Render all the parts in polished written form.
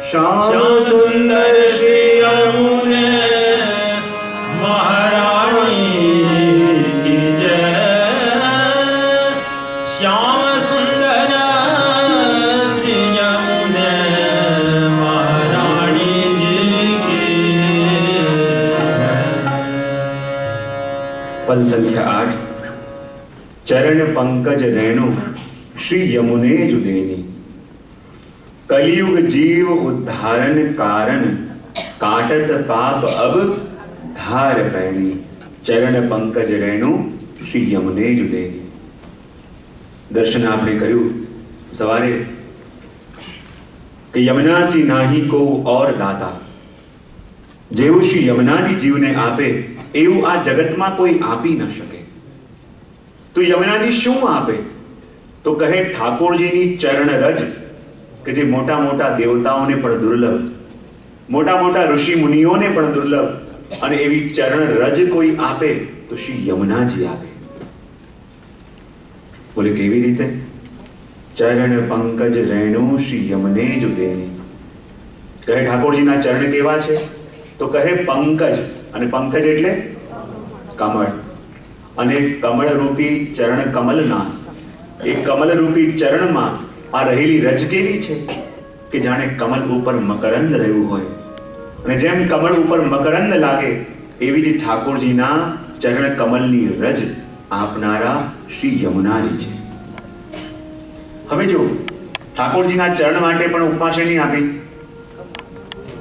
श्याम सुंदर श्री यमुने महारानी की जय। श्याम सुंदर श्री यमुने महारानी जी की जय। पद संख्या 8। चरण पंकज रेणु श्री यमुने जुदेनी। कलयुग जीव उद्धारण कारण काटत पाप अब धार पैनी। चरण पंकज रेणु श्री यमुने जुदेनी। दर्शन आपने कर्યું સવારે કે યમુનાસી નાહી કો ઓર દાતા। જેવું શ્રી યમુનાજી જીવને આપે એવું આ જગતમાં કોઈ આપી ન શકે। તો યમુનાજી શું આપે? તો કહે ઠાકોરજીની ચરણ રજ કે જે મોટા મોટા દેવતાઓને પણ દુર્લભ, મોટા મોટા ઋષિ મુનિઓને પણ દુર્લભ, અને એવી ચરણ રજ કોઈ આપે તો શ્રી યમુનાજી આપે। બોલે કેવી રીતે? ચરણ પંકજ રેણુ શ્રી યમને જુદેની। કહે ઠાકોરજીના ચરણ કેવા છે? તો કહે પંકજ, અને પંકજ એટલે કમળ, અને કમળ રૂપી ચરણ કમલના એ કમલ રૂપી ચરણમાં આ રહેલી રજ કેવી છે કે જાણે કમલ ઉપર મકરંદ રહ્યું હોય, અને જેમ કમળ ઉપર મકરંદ લાગે એવી જ ઠાકોરજીના ચરણ કમલની રજ આપનારા શ્રી યમુનાજી છે। હવે જો ઠાકોરજીના ચરણ માટે પણ ઉપમા શેની આપી?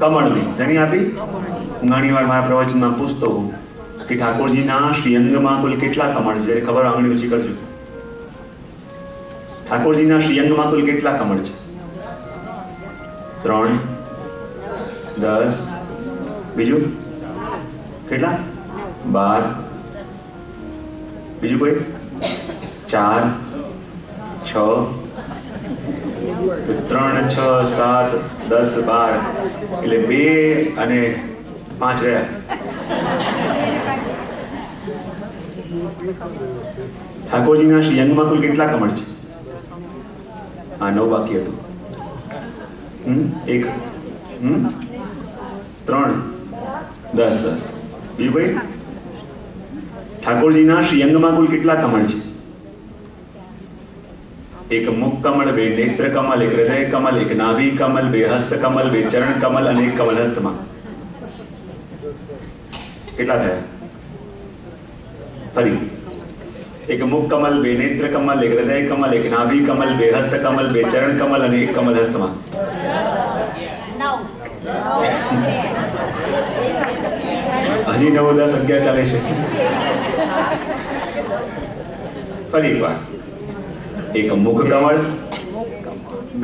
કમળની। શેની આપી? હું ઘણી વાર મારા પ્રવચનમાં પૂછતો હોઉં કે ઠાકોરજીના શ્રીઅંગમાં કુલ કેટલા કમળ છે? ખબર આંગળી ઊંચી કરજો। ઠાકોરજીના શ્રીઅંગમાં કુલ કેટલા કમળ છે? 3, 10, બીજું કેટલા? 12, બીજું કોઈ? 4, 6, 3, 6, 7, 10, 12 એટલે 2 અને 5 રહ્યા। ઠાકોરજીના શ્રીઅંગમાં કુલ કેટલા કમળ છે? हाँ 9 बाकी હતું। 1, 3, 10, 10 બીજું કોઈ? ઠાકોરજીના શ્રીઅંગમાં કુલ કેટલા કમળ છે? એક મુખ કમળ, 2 નેત્ર કમલ, 1 હૃદય કમલ, 1 નાભી કમલ, 2 હસ્ત કમલ, 2 ચરણ કમલ અને 1 કમલ હસ્તમાં। કેટલા થયા? ફરી एक मुख कमल, 2 नेत्र कमल, 1 हृदय कमल, 1 नाभि कमल, 2 हस्त कमल, 2 चरण कमल અને 1 कमल हस्तમાં। 9 હજી 9, 10, 11 ચાલે છે। ફરી એકવાર। એક મુખ કમળ,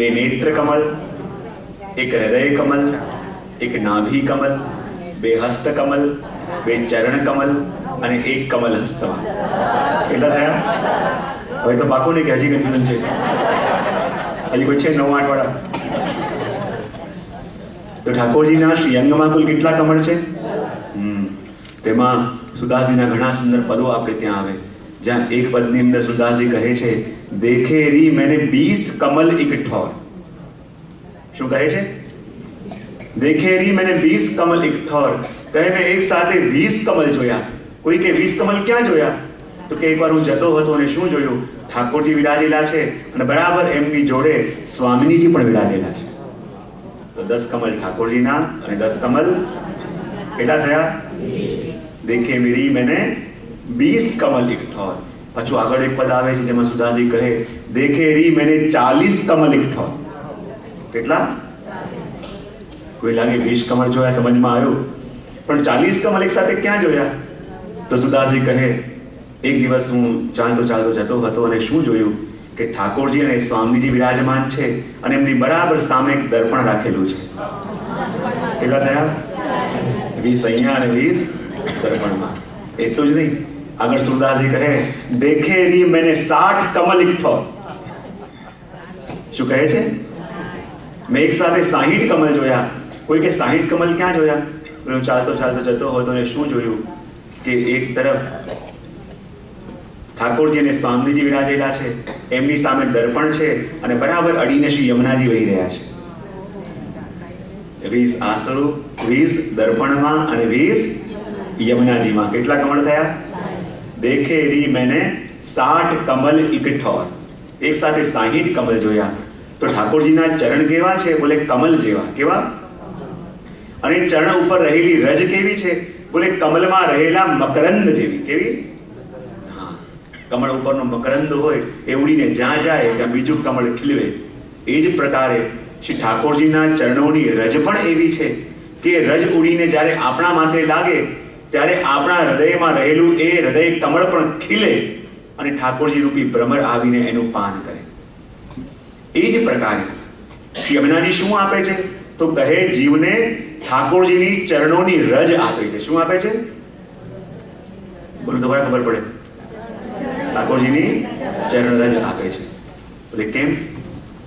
2 નેત્ર કમલ, 1 હૃદય કમલ, 1 નાભि કમલ, 2 હસ્ત કમલ, 2 ચરણ કમલ અને 1 કમલ હસ્તમાં। કેટલા થયા? હવે તો પાકું નહીં કે હજી કન્ફ્યુઝન છે? હજી કોઈ છે 9, 8 વાળા? તો ઠાકોરજીના શ્રીઅંગમાં કુલ કેટલા કમળ છે? તેમાં સુદાસજીના ઘણા સુંદર પદો આપણે ત્યાં આવે, જ્યાં એક પદની અંદર સુદાસજી કહે છે, દેખે રી મેને 20 કમલ એક ઠોર। શું કહે છે? દેખે રી મેને 20 કમલ એક ઠોર। કહે મેં એક સાથે 20 કમલ જોયા। કોઈ કે 20 કમલ ક્યાં જોયા? તો કે એકવાર હું જતો હતો અને શું જોયું? ઠાકોરજી વિરાજેલા છે અને બરાબર એમની જોડે સ્વામિનીજી પણ વિરાજેલા છે। તો 10 કમલ ઠાકોરજીના અને 10 કમલ કેટલા થયા? દેખે મેરી મેને 20 કમલ એક ઠોર। પાછું આગળ એક પદ આવે છે જેમાં સુધાજી કહે, દેખે રી મેને 40 કમલ એક ઠોર। કેટલા? કોઈ લાગે 20 કમલ જોયા, સમજમાં આવ્યું, પણ 40 કમલ એક સાથે ક્યાં જોયા? તો સુદાસજી કહે, એક દિવસ હું ચાલતો ચાલતો જતો હતો અને શું જોયું કે ઠાકોરજી અને સ્વામીજી વિરાજમાન છે અને એમની બરાબર સામે એક દર્પણ રાખેલું છે। કેટલા થયા? 20 અહીંયા અને 20 દર્પણમાં। એટલું જ નહીં, આગળ સુદાસજી કહે, દેખે રી મેને 60 કમલ ઇકઠો। શું કહે છે? મેં એક સાથે 60 કમલ જોયા। કોઈ કે 60 કમલ ક્યાં જોયા? હું ચાલતો ચાલતો જતો હતો અને શું જોયું કે એક તરફ ઠાકોરજી અને સ્વામીજી વિરાજેલા છે, એમની સામે દર્પણ છે અને બરાબર અડીને શ્રી યમુનાજી વહી રહ્યા છે। 20 આસળું, 20 દર્પણમાં અને 20 યમુનાજીમાં. કેટલા કમળ થયા? દેખે રી મેને 60 કમલ ઇકઠોર. એક સાથે 60 કમલ જોયા. તો ઠાકોરજીના ચરણ કેવા છે? બોલે કમલ જેવા. કેવા? અને ચરણ ઉપર રહેલી રજ કેવી છે? બોલે કમલમાં રહેલા મકરંદ જેવી. કેવી? હા, કમળ ઉપરનો મકરંદ હોય એ ઉડીને જ્યાં જાય ત્યાં બીજું કમળ ખીલવે. એ જ પ્રકારે શ્રી ઠાકોરજીના ચરણોની રજ પણ એવી છે કે રજ ઉડીને જ્યારે આપણા માથે લાગે ત્યારે આપણા હૃદયમાં રહેલું એ હૃદય કમળ પણ ખીલે અને ઠાકોરજી રૂપી ભ્રમર આવીને એનું પાન કરે. એ જ પ્રકારે શ્રી યમુનાજી શું આપે છે? તો કહે જીવને ઠાકોરજીની ચરણોની રજ આપે છે. શું આપે છે? બોલો તો ખબર પડે. ઠાકોરજીની ચરણ રજ આપે છે. એટલે કેમ?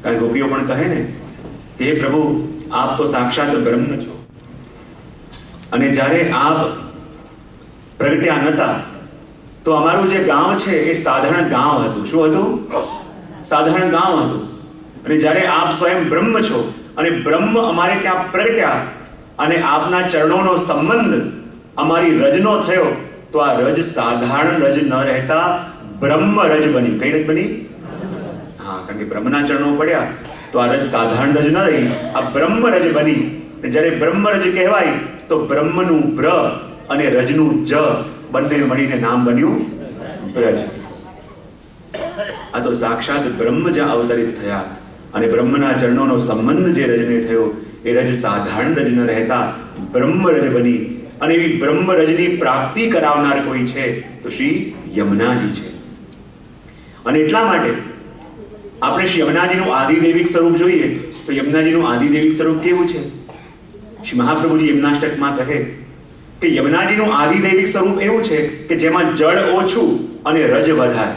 કારણ ગોપીઓ પણ કહે ને કે હે પ્રભુ, આપ તો સાક્ષાત બ્રહ્મ છો અને જ્યારે આપ પ્રગટ્યા નતા તો અમારું જે ગામ છે એ સાધારણ ગામ હતું. શું હતું? સાધારણ ગામ હતું. અને જ્યારે આપ સ્વયં બ્રહ્મ છો અને બ્રહ્મ અમારે ત્યાં પ્રગટ્યા અને આપના ચરણોનો સંબંધ અમારી રજનો થયો તો આ રજ સાધારણ રજ ન રહેતા બ્રહ્મ રજ બની. કઈ રજ બની? હા, કારણ કે બ્રહ્મના ચરણો પડ્યા તો આ રજ સાધારણ રજ ન રહી, આ બ્રહ્મ રજ બની. જ્યારે બ્રહ્મ રજ કહેવાય તો બ્રહ્મનું બ્ર અને રજનું જ બંને મળીને નામ બન્યું બ્રજ. આ તો સાક્ષાત બ્રહ્મ જ્યાં અવતરિત થયા અને બ્રહ્મના ચરણોનો સંબંધ જે રજને થયો એ રજ સાધારણ રજ ન રહેતા બ્રહ્મ રજ બની. અને એવી બ્રહ્મ રજની પ્રાપ્તિ કરાવનાર કોઈ છે તો શ્રી યમુનાજી છે. અને એટલા માટે આપણે શ્રી યમુનાજીનું આદિદૈવિક સ્વરૂપ જોઈએ તો યમુનાજીનું આદિદૈવિક સ્વરૂપ કેવું છે? શ્રી મહાપ્રભુજી યમુનાષ્ટકમાં કહે કે યમુનાજીનું આદિદૈવિક સ્વરૂપ એવું છે કે જેમાં જળ ઓછું અને રજ વધારે.